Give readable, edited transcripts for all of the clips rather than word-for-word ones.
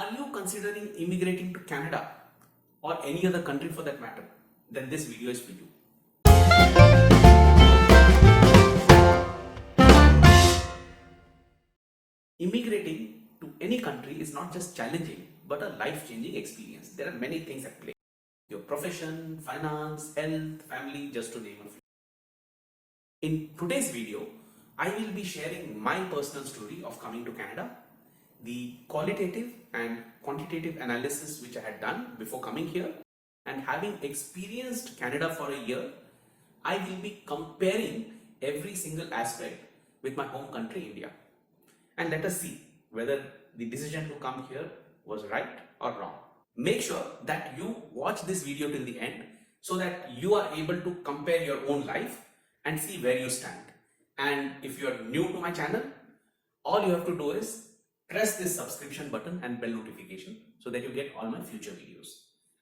Are you considering immigrating to Canada or any other country for that matter? Then this video is for you. Immigrating to any country is not just challenging but a life-changing experience. There are many things at play. Your profession, finance, health, family, just to name a few. In today's video, I will be sharing my personal story of coming to Canada, the qualitative and quantitative analysis which I had done before coming here, and having experienced Canada for a year, I will be comparing every single aspect with my home country, India. And let us see whether the decision to come here was right or wrong. Make sure that you watch this video till the end so that you are able to compare your own life and see where you stand. And if you are new to my channel, all you have to do is press this subscription button and bell notification so that you get all my future videos.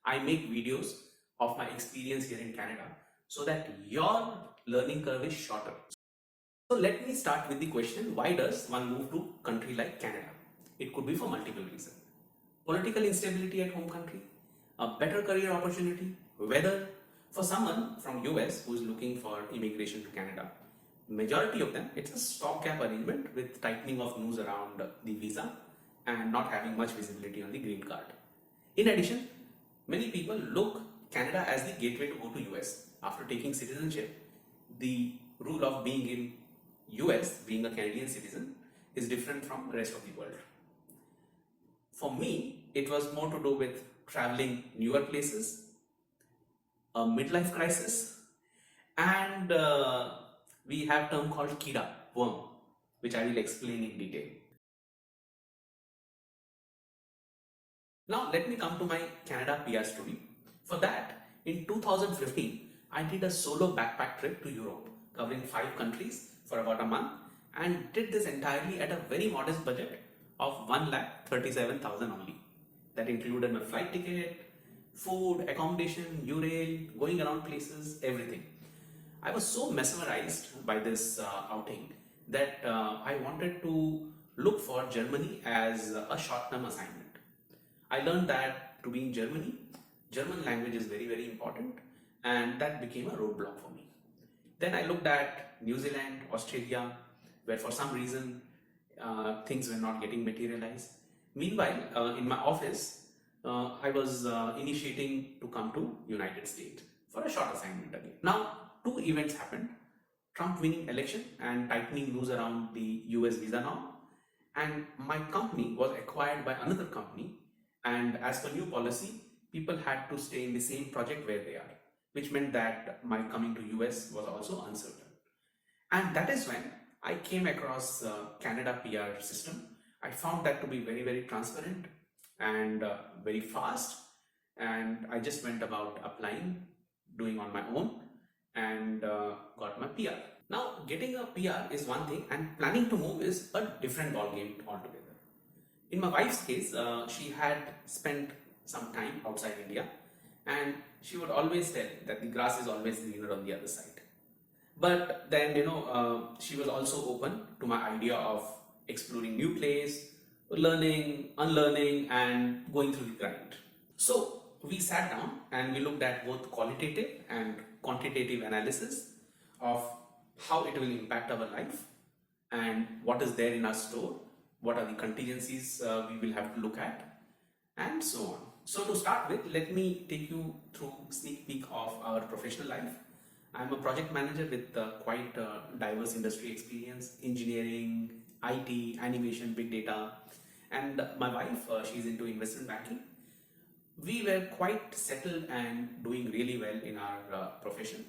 I make videos of my experience here in Canada so that your learning curve is shorter. So let me start with the question, why does one move to a country like Canada? It could be for multiple reasons. Political instability at home country, a better career opportunity, weather. For someone from US who is looking for immigration to Canada, majority of them, it's a stopgap arrangement with tightening of noose around the visa and not having much visibility on the green card. In addition, many people look Canada as the gateway to go to US. After taking citizenship, the rule of being in US, being a Canadian citizen, is different from the rest of the world. For me, it was more to do with traveling newer places, a midlife crisis, and we have a term called kida, worm, which I will explain in detail. Now let me come to my Canada PR story. For that, in 2015, I did a solo backpack trip to Europe, covering 5 countries for about a month, and did this entirely at a very modest budget of 1,37,000 only. That included my flight ticket, food, accommodation, URail, going around places, everything. I was so mesmerized by this outing that I wanted to look for Germany as a short-term assignment. I learned that to be in Germany, German language is very, very important, and that became a roadblock for me. Then I looked at New Zealand, Australia, where for some reason things were not getting materialized. Meanwhile, in my office, I was initiating to come to United States for a short assignment again. Now, 2 events happened. Trump winning election and tightening news around the US visa norm. And my company was acquired by another company. And as per new policy, people had to stay in the same project where they are, which meant that my coming to US was also uncertain. And that is when I came across Canada PR system. I found that to be very, very transparent and very fast. And I just went about applying, doing on my own, and got my PR. Now, getting a PR is one thing, and planning to move is a different ballgame altogether. In my wife's case, she had spent some time outside India, and she would always tell that the grass is always greener on the other side. But then, she was also open to my idea of exploring new place, learning, unlearning, and going through the grind. So we sat down and we looked at both qualitative and quantitative analysis of how it will impact our life and what is there in our store, what are the contingencies we will have to look at, and so on. So to start with, let me take you through a sneak peek of our professional life. I'm a project manager with quite diverse industry experience, engineering, IT, animation, big data, and my wife, she's into investment banking. We were quite settled and doing really well in our profession.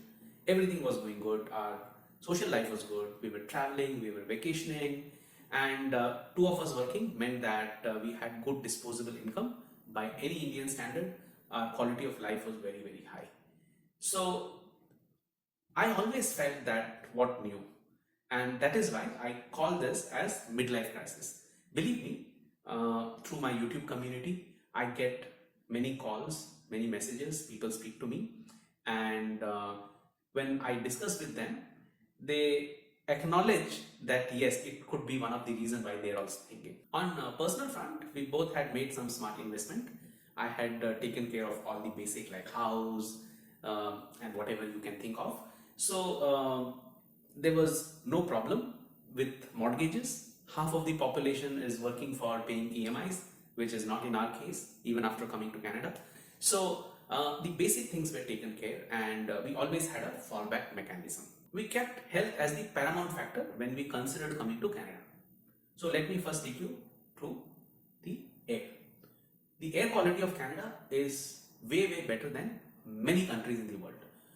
Everything was going good, our social life was good, we were traveling, we were vacationing, and 2 of us working meant that we had good disposable income. By any Indian standard, our quality of life was very, very high. So I always felt that what new, and that is why I call this as midlife crisis. Believe me, through my YouTube community, I get many calls, many messages, people speak to me, and when I discuss with them, they acknowledge that yes, it could be one of the reasons why they're also thinking. On a personal front, we both had made some smart investment. I had taken care of all the basic like house and whatever you can think of. So there was no problem with mortgages. Half of the population is working for paying EMIs, which is not in our case, even after coming to Canada. So the basic things were taken care, and we always had a fallback mechanism. We kept health as the paramount factor when we considered coming to Canada. So let me first take you through the air. The air quality of Canada is way better than many countries in the world.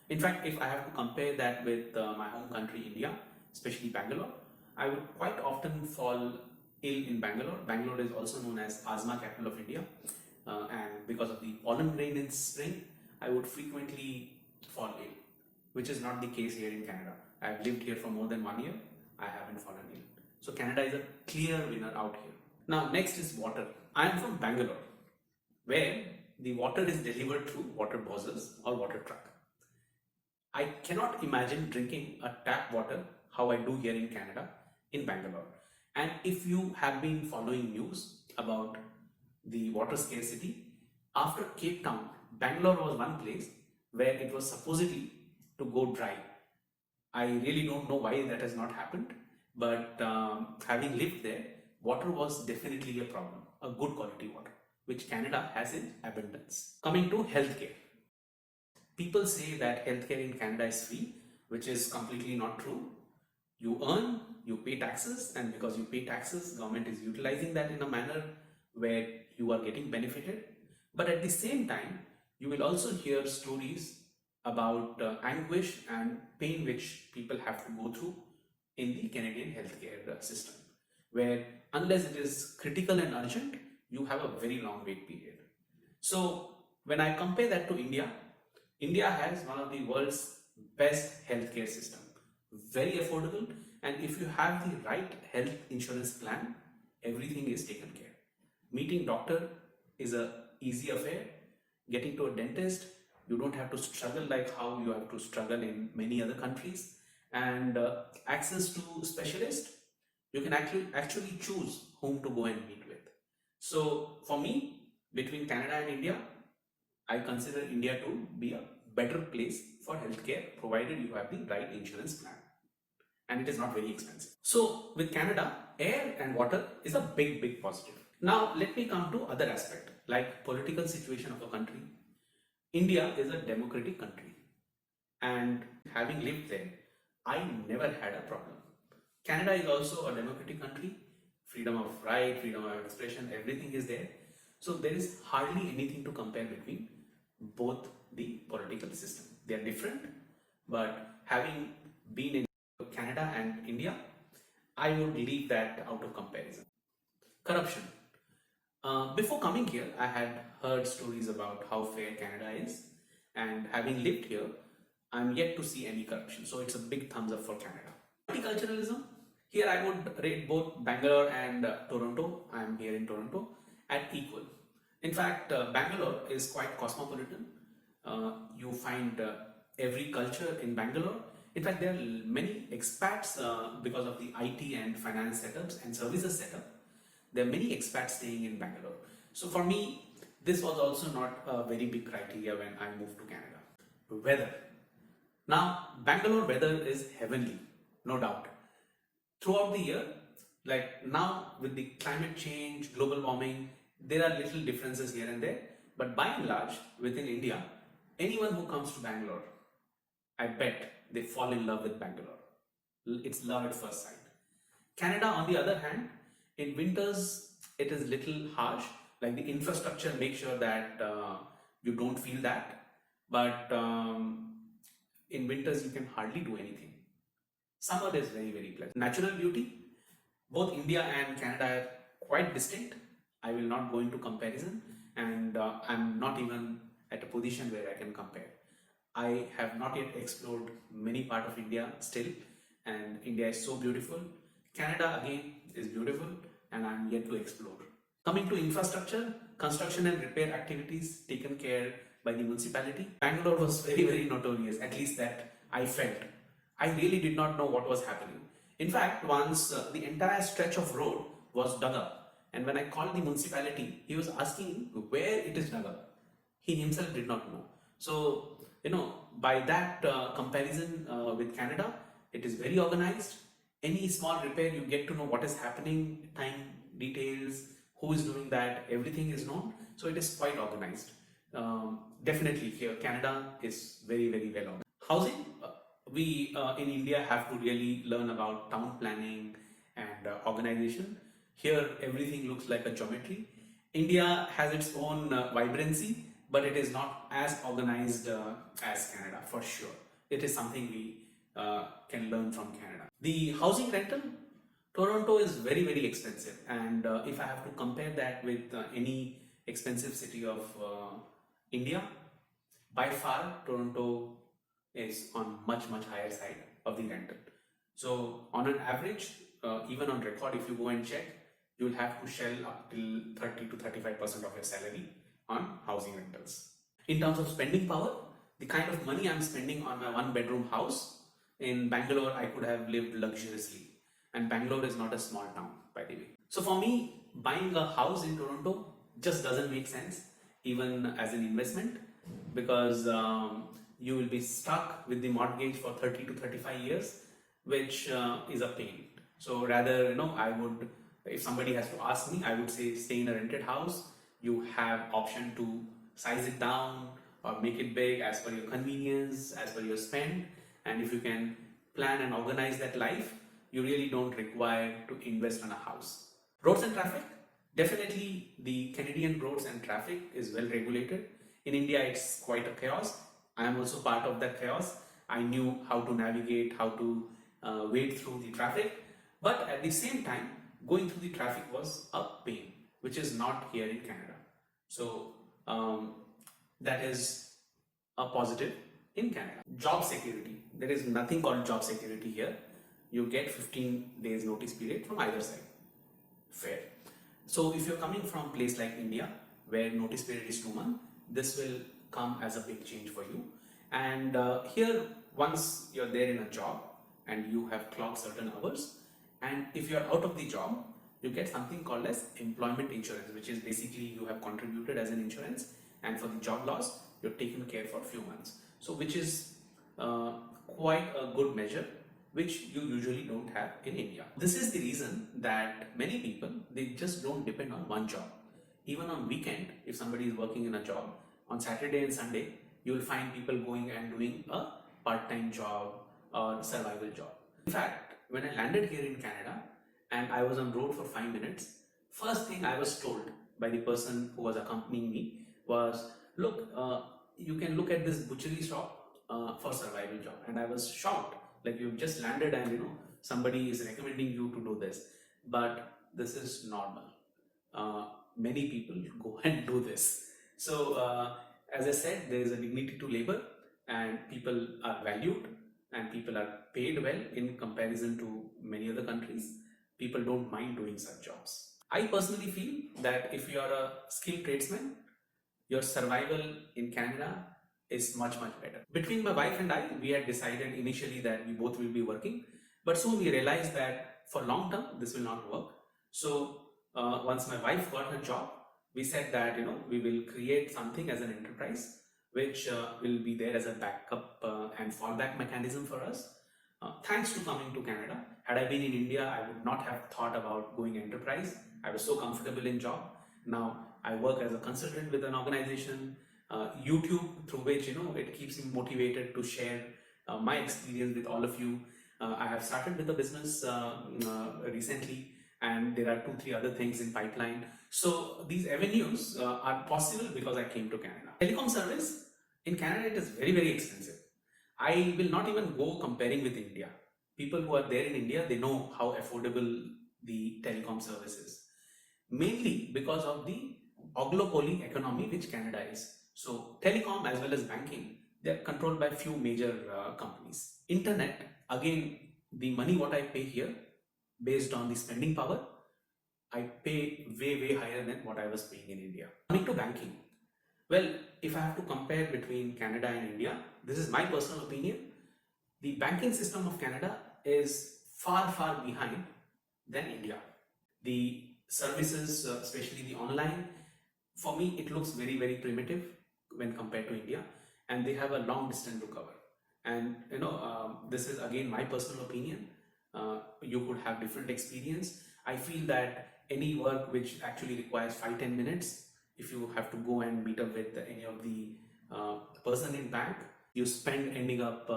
In fact, if I have to compare that with my home country India, especially Bangalore, I would quite often fall ill in Bangalore. Bangalore is also known as asthma capital of India, and because of the pollen rain in spring, I would frequently fall ill, which is not the case here in Canada. I've lived here for more than 1 year. I haven't fallen ill. So Canada is a clear winner out here. Now next is water. I am from Bangalore, where the water is delivered through water buses or water truck. I cannot imagine drinking a tap water how I do here in Canada in Bangalore. And if you have been following news about the water scarcity, after Cape Town, Bangalore was one place where it was supposedly to go dry. I really don't know why that has not happened, but having lived there, water was definitely a problem, a good quality water, which Canada has in abundance. Coming to healthcare. People say that healthcare in Canada is free, which is completely not true. You earn, you pay taxes, and because you pay taxes, government is utilizing that in a manner where you are getting benefited. But at the same time, you will also hear stories about anguish and pain which people have to go through in the Canadian healthcare system, where unless it is critical and urgent, you have a very long wait period. So when I compare that to India, India has one of the world's best healthcare system, very affordable, and if you have the right health insurance plan, everything is taken care. Meeting doctor is a easy affair. Getting to a dentist, you don't have to struggle like how you have to struggle in many other countries. And access to specialist, you can actually choose whom to go and meet with. So for me, between Canada and India, I consider India to be a better place for healthcare provided you have the right insurance plan and it is not very expensive. So with Canada, air and water is a big positive. Now let me come to other aspect like political situation of a country. India is a democratic country, and having lived there, I never had a problem. Canada is also a democratic country, freedom of right, freedom of expression, everything is there. So there is hardly anything to compare between both the political system. They are different, but having been in Canada and India, I would leave that out of comparison. Corruption. Before coming here, I had heard stories about how fair Canada is, and having lived here, I'm yet to see any corruption. So it's a big thumbs up for Canada. Multiculturalism. Here I would rate both Bangalore and Toronto. I'm here in Toronto at equal. In fact, Bangalore is quite cosmopolitan. You find every culture in Bangalore. In fact, there are many expats because of the IT and finance setups and services setup. There are many expats staying in Bangalore. So for me, this was also not a very big criteria when I moved to Canada. Weather. Now, Bangalore weather is heavenly, no doubt. Throughout the year, like now with the climate change, global warming, there are little differences here and there. But by and large, within India, anyone who comes to Bangalore, I bet they fall in love with Bangalore. It's love at first sight. Canada, on the other hand, in winters, it is little harsh. Like the infrastructure makes sure that you don't feel that. But in winters, you can hardly do anything. Summer is very pleasant. Natural beauty, both India and Canada are quite distinct. I will not go into comparison, and I'm not even at a position where I can compare. I have not yet explored many parts of India still, and India is so beautiful. Canada again is beautiful, and I'm yet to explore. Coming to infrastructure, construction and repair activities taken care by the municipality. Bangalore was very notorious, at least that I felt. I really did not know what was happening. In fact, once the entire stretch of road was dug up, and when I called the municipality, he was asking where it is dug up. He himself did not know. So, by that comparison with Canada, it is very organized. Any small repair, you get to know what is happening, time details, who is doing that, everything is known. So it is quite organized. Definitely here, Canada is very, very well organized. Housing, we in India have to really learn about town planning and organization. Here, everything looks like a geometry. India has its own vibrancy, but it is not as organized as Canada for sure. It is something we can learn from Canada. The housing rental, Toronto is very, very expensive, and if I have to compare that with any expensive city of India, by far Toronto is on much higher side of the rental. So on an average, even on record, if you go and check, you will have to shell up till 30 to 35% of your salary on housing rentals. In terms of spending power, the kind of money I'm spending on my one bedroom house in Bangalore, I could have lived luxuriously. And Bangalore is not a small town, by the way. So for me, buying a house in Toronto just doesn't make sense, even as an investment, because you will be stuck with the mortgage for 30 to 35 years, which is a pain. So rather, I would, if somebody has to ask me, I would say stay in a rented house. You have option to size it down or make it big as per your convenience, as per your spend. And if you can plan and organize that life, you really don't require to invest in a house. Roads and traffic, definitely the Canadian roads and traffic is well regulated. In India, it's quite a chaos. I am also part of that chaos. I knew how to navigate, how to wade through the traffic, but at the same time, going through the traffic was a pain, which is not here in Canada. So that is a positive in Canada. Job security. There is nothing called job security here. You get 15 days notice period from either side. Fair. So if you're coming from a place like India, where notice period is 2 months, this will come as a big change for you. And here, once you're there in a job and you have clocked certain hours, and if you're out of the job, you get something called as employment insurance, which is basically you have contributed as an insurance, and for the job loss, you're taken care for a few months. So which is quite a good measure, which you usually don't have in India. This is the reason that many people, they just don't depend on one job. Even on weekend, if somebody is working in a job, on Saturday and Sunday, you will find people going and doing a part-time job or survival job. In fact, when I landed here in Canada and I was on road for 5 minutes, first thing I was told by the person who was accompanying me was, look, you can look at this butchery shop for survival job. And I was shocked, like you've just landed and somebody is recommending you to do this. But this is normal. Many people go and do this. So as I said, there is a dignity to labor, and people are valued and people are paid well in comparison to many other countries. People don't mind doing such jobs. I personally feel that if you are a skilled tradesman, your survival in Canada is much better. Between my wife and I, we had decided initially that we both will be working, but soon we realized that for long term this will not work. So once my wife got her job, we said that we will create something as an enterprise which will be there as a backup and fallback mechanism for us. Thanks to coming to Canada, had I been in India, I would not have thought about going enterprise. I was so comfortable in job. Now I work as a consultant with an organization, YouTube, through which it keeps me motivated to share my experience with all of you. I have started with a business recently, and there are 2-3 other things in pipeline. So these avenues are possible because I came to Canada. Telecom service in Canada, it is very expensive. I will not even go comparing with India. People who are there in India, they know how affordable the telecom service is. Mainly because of the oligopoly economy which Canada is. So telecom as well as banking, they are controlled by few major companies. Internet, again, the money what I pay here based on the spending power, I pay way higher than what I was paying in India. Coming to banking, well, if I have to compare between Canada and India, this is my personal opinion. The banking system of Canada is far behind than India. The services, especially the online, for me it looks very primitive when compared to India, and they have a long distance to cover. And this is again my personal opinion. You could have different experience. I feel that any work which actually requires 5-10 minutes, if you have to go and meet up with any of the person in bank, you spend ending up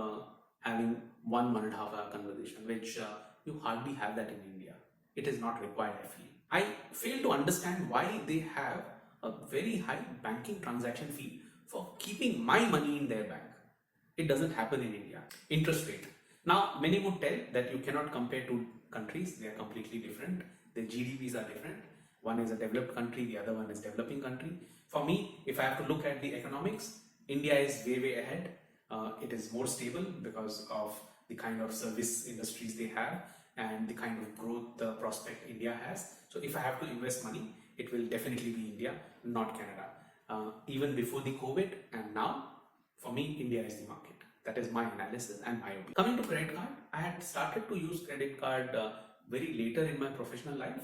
having 1.5 hour conversation, which you hardly have that in India. It is not required, I feel. I fail to understand why they have a very high banking transaction fee for keeping my money in their bank. It doesn't happen in India. Interest rate. Now, many would tell that you cannot compare two countries. They are completely different. Their GDPs are different. One is a developed country, the other one is developing country. For me, if I have to look at the economics, India is way ahead. It is more stable because of the kind of service industries they have and the kind of growth prospect India has. So if I have to invest money, it will definitely be India, not Canada. Even before the COVID and now, for me, India is the market. That is my analysis and my opinion. Coming to credit card, I had started to use credit card very later in my professional life.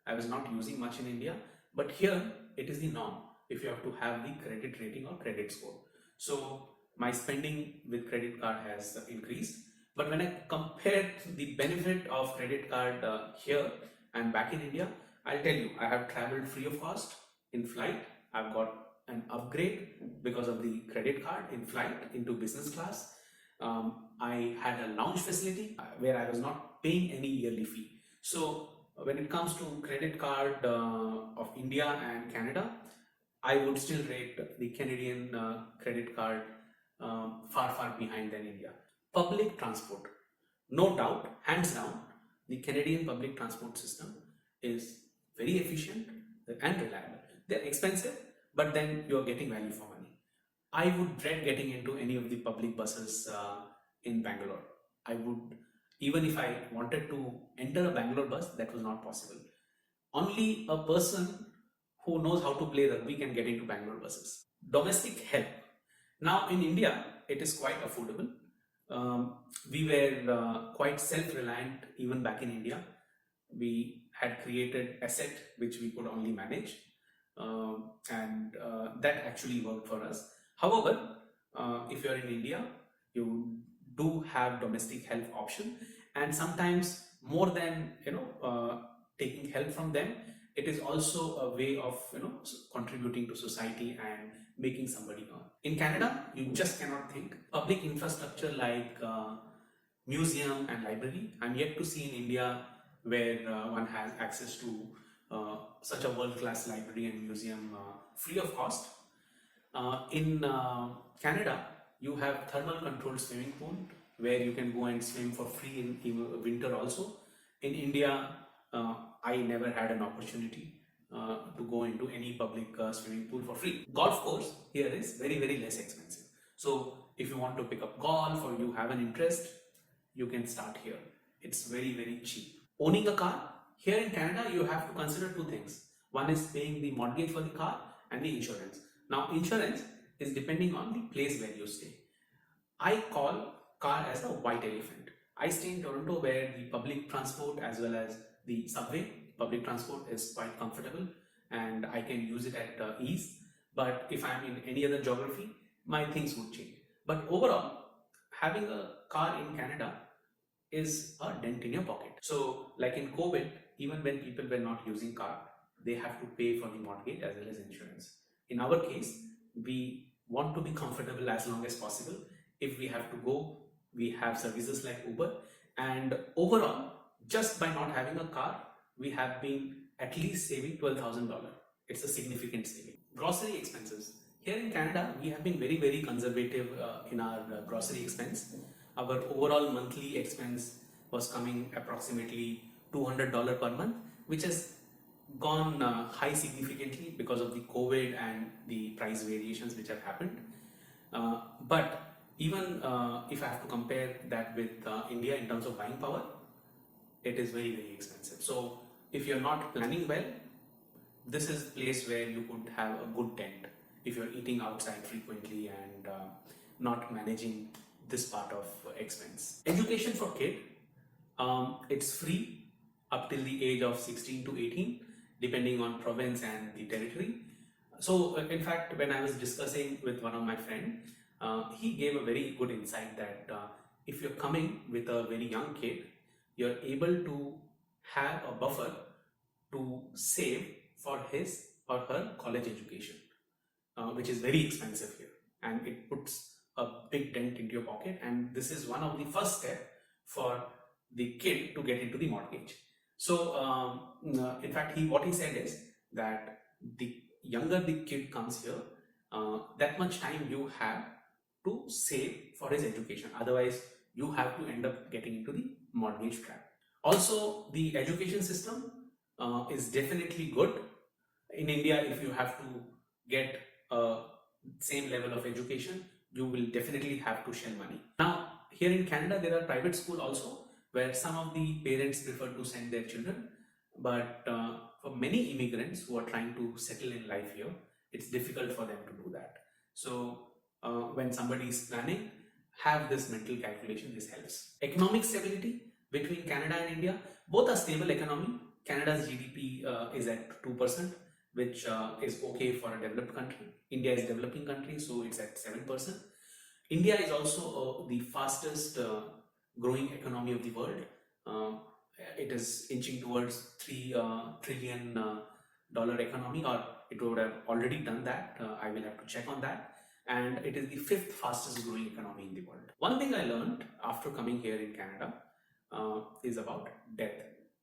I was not using much in India, but here it is the norm if you have to have the credit rating or credit score. So my spending with credit card has increased. But when I compare the benefit of credit card here and back in India, I'll tell you, I have traveled free of cost in flight. I've got an upgrade because of the credit card in flight into business class. I had a lounge facility where I was not paying any yearly fee. So when it comes to credit card of India and Canada, I would still rate the Canadian credit card far behind than India. Public transport. No doubt, hands down, the Canadian public transport system is very efficient and reliable. They're expensive, but then you're getting value for money. I would dread getting into any of the public buses in Bangalore. I would, even if I wanted to enter a Bangalore bus, that was not possible. Only a person who knows how to play rugby can get into Bangalore buses. Domestic help. Now in India, it is quite affordable. We were quite self-reliant even back in India. We had created asset which we could only manage, and that actually worked for us. However, if you're in India, you do have domestic help option, and sometimes more than taking help from them, it is also a way of contributing to society and making somebody earn. In Canada, you just cannot think. Public infrastructure like museum and library, I'm yet to see in India where one has access to such a world-class library and museum free of cost. In Canada, you have thermal controlled swimming pool where you can go and swim for free in winter also. In India, I never had an opportunity to go into any public swimming pool for free. Golf course here is very less expensive. So if you want to pick up golf or you have an interest, you can start here. It's very cheap. Owning a car, here in Canada, you have to consider two things. One is paying the mortgage for the car and the insurance. Now insurance is depending on the place where you stay. I call car as a white elephant. I stay in Toronto where the public transport as well as the subway, public transport is quite comfortable and I can use it at ease. But if I'm in any other geography, my things would change. But overall, having a car in Canada is a dent in your pocket. So like in COVID, even when people were not using car, they have to pay for the mortgage as well as insurance. In our case, we want to be comfortable as long as possible. If we have to go, we have services like Uber, and overall, just by not having a car, we have been at least saving $12,000. It's a significant saving. Grocery expenses. Here in Canada, we have been very conservative in our grocery expense. Our overall monthly expense was coming approximately $200 per month, which has gone high significantly because of the COVID and the price variations which have happened. But even if I have to compare that with India in terms of buying power, it is very expensive. So if you're not planning well, this is a place where you could have a good dent if you're eating outside frequently and not managing this part of expense. Education for kid. It's free up till the age of 16 to 18, depending on province and the territory. So, in fact, when I was discussing with one of my friends, he gave a very good insight that if you're coming with a very young kid, you're able to have a buffer to save for his or her college education, which is very expensive here, and it puts a big dent into your pocket. And this is one of the first step for the kid to get into the mortgage. So, in fact, what he said is that the younger the kid comes here, that much time you have to save for his education. Otherwise, you have to end up getting into the mortgage trap. Also, the education system is definitely good. In India, if you have to get a same level of education, you will definitely have to shell money. Now, here in Canada, there are private schools also where some of the parents prefer to send their children. But for many immigrants who are trying to settle in life here, it's difficult for them to do that. So when somebody is planning, have this mental calculation, this helps. Economic stability between Canada and India, both are stable economy. Canada's GDP is at 2%, which is okay for a developed country. India is a developing country, so it's at 7%. India is also the fastest growing economy of the world. Uh, it is inching towards $3 trillion economy, or it would have already done that. I will have to check on that. And it is the fifth fastest growing economy in the world. One thing I learned after coming here in Canada is about death.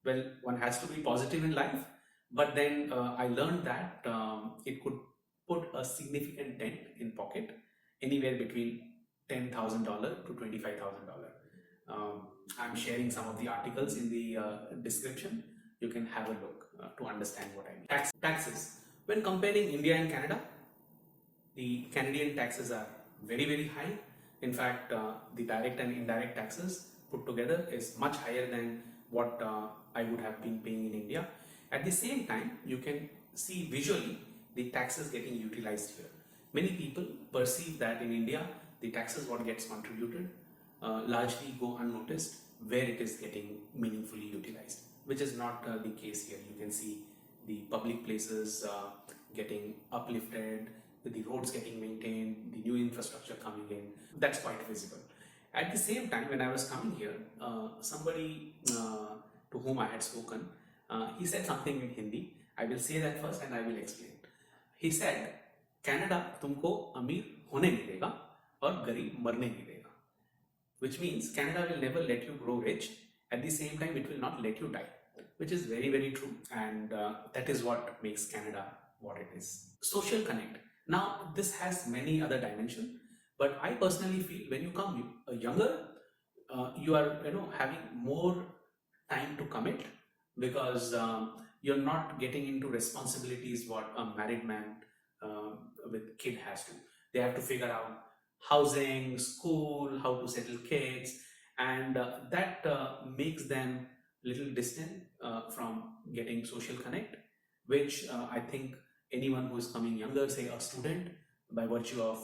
Well, one has to be positive in life, but then I learned that it could put a significant dent in pocket, anywhere between $10,000 to $25,000. I'm sharing some of the articles in the description. You can have a look to understand what I mean. Taxes. When comparing India and Canada, the Canadian taxes are very high. In fact, the direct and indirect taxes put together is much higher than what I would have been paying in India. At the same time, you can see visually the taxes getting utilized here. Many people perceive that in India, the taxes what gets contributed largely go unnoticed where it is getting meaningfully utilized, which is not the case here. You can see the public places getting uplifted, the roads getting maintained, the new infrastructure coming in. That's quite visible. At the same time, when I was coming here, somebody to whom I had spoken, he said something in Hindi. I will say that first and I will explain. He said, Canada तुमको अमीर होने नहीं देगा और गरीब मरने नहीं देगा, which means Canada will never let you grow rich. At the same time, it will not let you die, which is very true. And that is what makes Canada what it is. Social connect. Now, this has many other dimensions, but I personally feel when you come younger, you are having more time to commit, because you're not getting into responsibilities what a married man with kid has to. They have to figure out housing, school, how to settle kids, and that makes them little distant from getting social connect, which I think anyone who is coming younger, say a student, by virtue of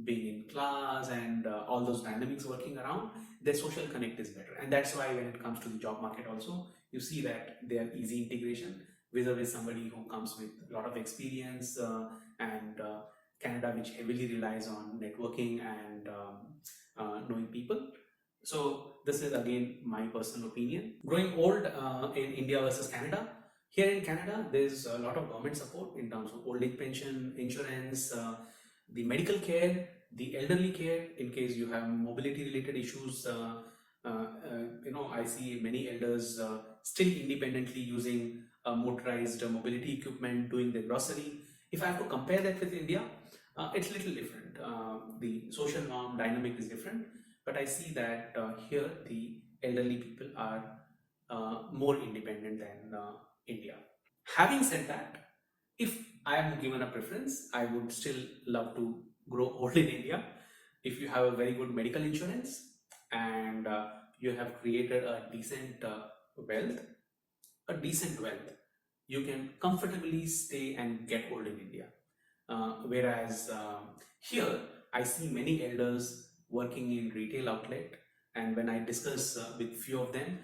being in class and all those dynamics working around, their social connect is better. And that's why when it comes to the job market also, you see that they are easy integration vis-a-vis somebody who comes with a lot of experience and Canada, which heavily relies on networking and knowing people. So this is again my personal opinion. Growing old in India versus Canada. Here in Canada, there's a lot of government support in terms of old age pension, insurance, the medical care, the elderly care in case you have mobility related issues. I see many elders still independently using motorized mobility equipment, doing their grocery. If I have to compare that with India, it's a little different. The social norm dynamic is different, but I see that here the elderly people are more independent than India. Having said that, if I am given a preference, I would still love to grow old in India. If you have a very good medical insurance and you have created a wealth, decent wealth, you can comfortably stay and get old in India. Whereas here, I see many elders working in retail outlet And when I discuss with few of them,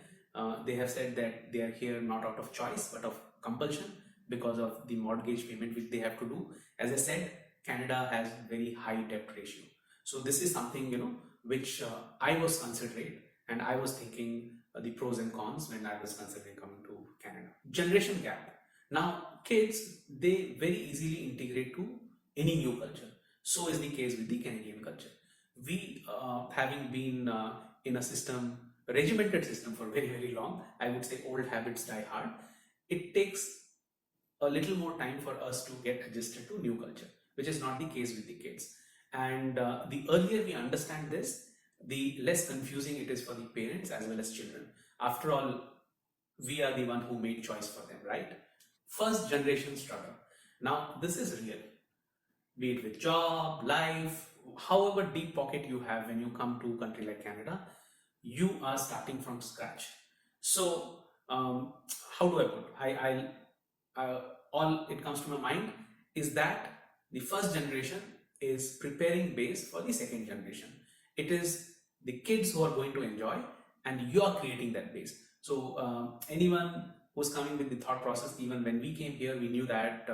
they have said that they are here not out of choice but of compulsion because of the mortgage payment which they have to do. As I said, Canada has very high debt ratio. So this is something, which I was considering, and I was thinking the pros and cons when I was considering coming to Canada. Generation gap. Now, kids, they very easily integrate to any new culture. So is the case with the Canadian culture. We, having been in a system, a regimented system for very, very long, I would say old habits die hard. It takes a little more time for us to get adjusted to new culture, which is not the case with the kids. And the earlier we understand this, the less confusing it is for the parents as well as children. After all, we are the one who made choice for them, right? First generation struggle. Now, this is real, be it with job, life, however deep pocket you have when you come to a country like Canada, you are starting from scratch. So, how do I put? All it comes to my mind is that the first generation is preparing base for the second generation. It is the kids who are going to enjoy, and you are creating that base. So anyone who's coming with the thought process, even when we came here, we knew that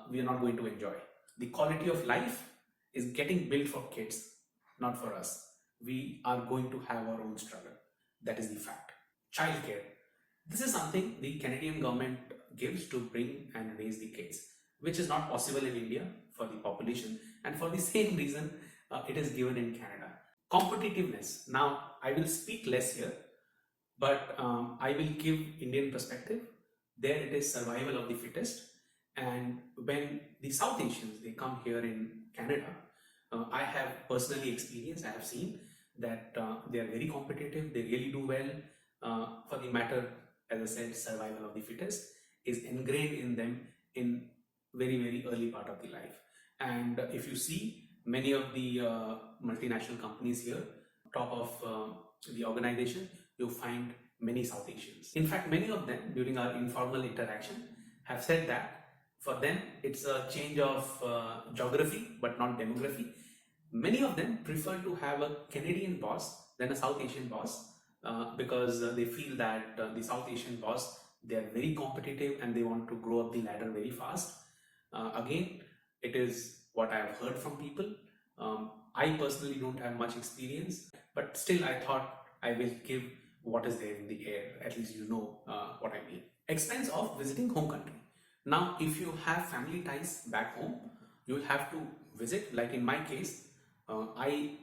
we are not going to enjoy. The quality of life is getting built for kids, not for us. We are going to have our own struggle. That is the fact. Childcare. This is something the Canadian government gives to bring and raise the kids, which is not possible in India for the population, and for the same reason it is given in Canada. Competitiveness. Now, I will speak less here, but I will give Indian perspective. There it is survival of the fittest. And when the South Asians, they come here in Canada, I have personally experienced, I have seen that they are very competitive, they really do well. For the matter, as I said, survival of the fittest is ingrained in them in very, very early part of the life. And if you see many of the multinational companies here, top of the organization, you find many South Asians. In fact, many of them during our informal interaction have said that for them it's a change of geography but not demography. Many of them prefer to have a Canadian boss than a South Asian boss because they feel that the South Asian boss, they are very competitive and they want to grow up the ladder very fast. Again, it is what I have heard from people. I personally don't have much experience, but still I thought I will give what is there in the air. At least you know what I mean. Expense of visiting home country. Now, if you have family ties back home, you will have to visit. Like in my case, I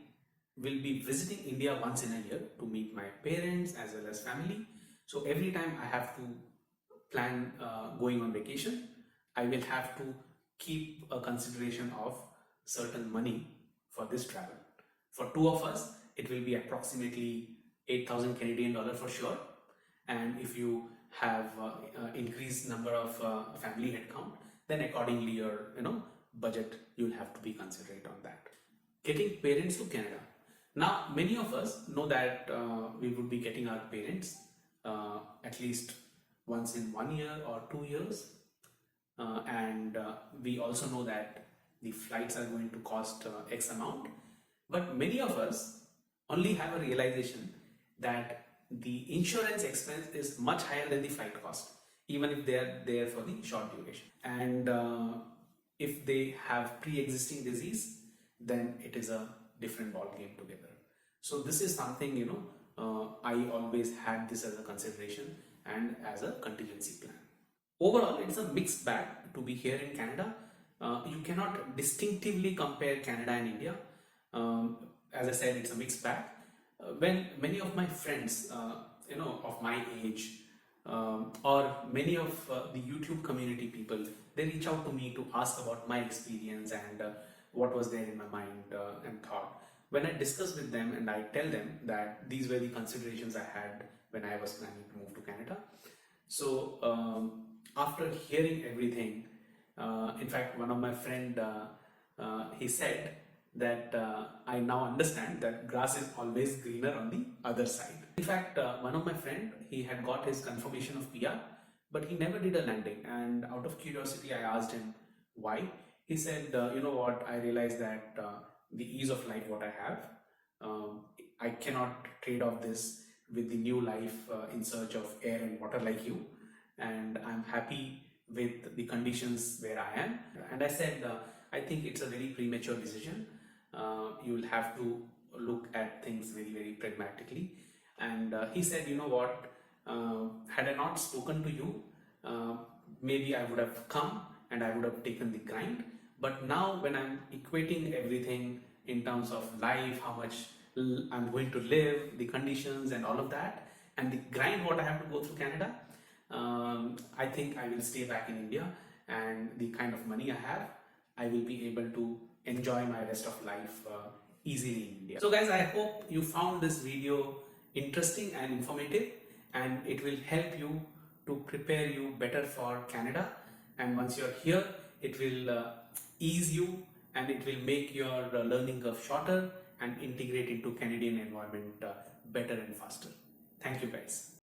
will be visiting India once in a year to meet my parents as well as family. So every time I have to plan going on vacation, I will have to keep a consideration of certain money for this travel. For two of us, it will be approximately 8,000 Canadian dollar for sure. And if you have increased number of family headcount, then accordingly your budget, you'll have to be considerate on that. Getting parents to Canada. Now, many of us know that we would be getting our parents at least once in 1 year or 2 years, and we also know that the flights are going to cost X amount. But many of us only have a realization that the insurance expense is much higher than the flight cost, even if they are there for the short duration. And if they have pre-existing disease, then it is a different ball game together. So this is something, I always had this as a consideration and as a contingency plan. Overall, it's a mixed bag to be here in Canada. You cannot distinctively compare Canada and India. As I said, it's a mixed bag. When many of my friends, of my age, or many of the YouTube community people, they reach out to me to ask about my experience and what was there in my mind and thought. When I discuss with them and I tell them that these were the considerations I had when I was planning to move to Canada. So after hearing everything, in fact, one of my friend, he said that I now understand that grass is always greener on the other side. In fact, one of my friend, he had got his confirmation of PR, but he never did a landing. And out of curiosity, I asked him why. He said, you know what, I realized that the ease of life what I have, I cannot trade off this with the new life in search of air and water like you, and I'm happy with the conditions where I am. And I said, I think it's a very premature decision. You will have to look at things very, very pragmatically. And he said, you know what, had I not spoken to you, uh, maybe I would have come and I would have taken the grind. But now, when I'm equating everything in terms of life, how much I'm going to live, the conditions, and all of that, and the grind what I have to go through Canada, I think I will stay back in India, and the kind of money I have, I will be able to enjoy my rest of life easily in India. So guys, I hope you found this video interesting and informative, and it will help you to prepare you better for Canada. And once you're here, it will ease you, and it will make your learning curve shorter and integrate into Canadian environment better and faster. Thank you guys.